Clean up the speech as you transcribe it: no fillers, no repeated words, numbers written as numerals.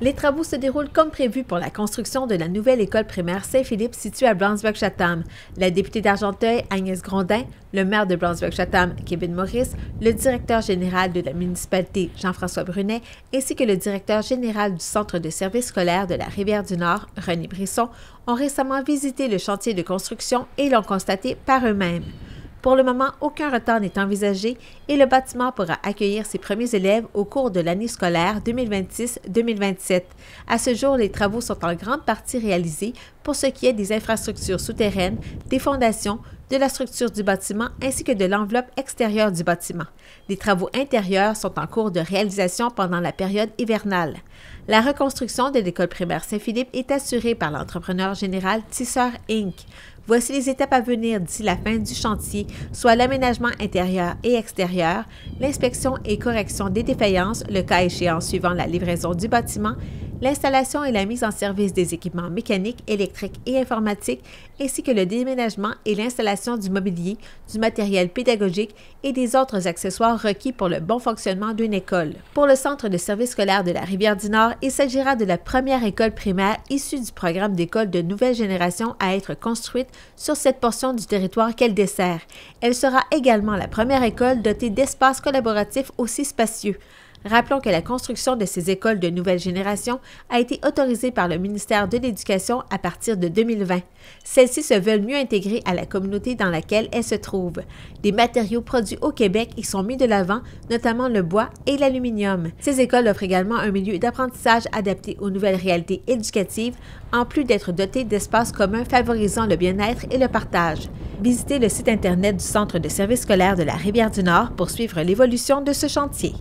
Les travaux se déroulent comme prévu pour la construction de la nouvelle école primaire Saint-Philippe située à Brownsburg-Chatham. La députée d'Argenteuil, Agnès Grondin, le maire de Brownsburg-Chatham, Kevin Maurice, le directeur général de la municipalité, Jean-François Brunet, ainsi que le directeur général du Centre de services scolaires de la Rivière-du-Nord, René Brisson, ont récemment visité le chantier de construction et l'ont constaté par eux-mêmes. Pour le moment, aucun retard n'est envisagé et le bâtiment pourra accueillir ses premiers élèves au cours de l'année scolaire 2026-2027. À ce jour, les travaux sont en grande partie réalisés pour ce qui est des infrastructures souterraines, des fondations, de la structure du bâtiment ainsi que de l'enveloppe extérieure du bâtiment. Les travaux intérieurs sont en cours de réalisation pendant la période hivernale. La reconstruction de l'école primaire Saint-Philippe est assurée par l'entrepreneur général Tisseur Inc. Voici les étapes à venir d'ici la fin du chantier, soit l'aménagement intérieur et extérieur, l'inspection et correction des défaillances, le cas échéant suivant la livraison du bâtiment, l'installation et la mise en service des équipements mécaniques, électriques et informatiques, ainsi que le déménagement et l'installation du mobilier, du matériel pédagogique et des autres accessoires requis pour le bon fonctionnement d'une école. Pour le Centre de services scolaires de la Rivière-du-Nord, il s'agira de la première école primaire issue du programme d'école de nouvelle génération à être construite sur cette portion du territoire qu'elle dessert. Elle sera également la première école dotée d'espaces collaboratifs aussi spacieux. Rappelons que la construction de ces écoles de nouvelle génération a été autorisée par le ministère de l'Éducation à partir de 2020. Celles-ci se veulent mieux intégrées à la communauté dans laquelle elles se trouvent. Les matériaux produits au Québec y sont mis de l'avant, notamment le bois et l'aluminium. Ces écoles offrent également un milieu d'apprentissage adapté aux nouvelles réalités éducatives, en plus d'être dotées d'espaces communs favorisant le bien-être et le partage. Visitez le site Internet du Centre de services scolaires de la Rivière-du-Nord pour suivre l'évolution de ce chantier.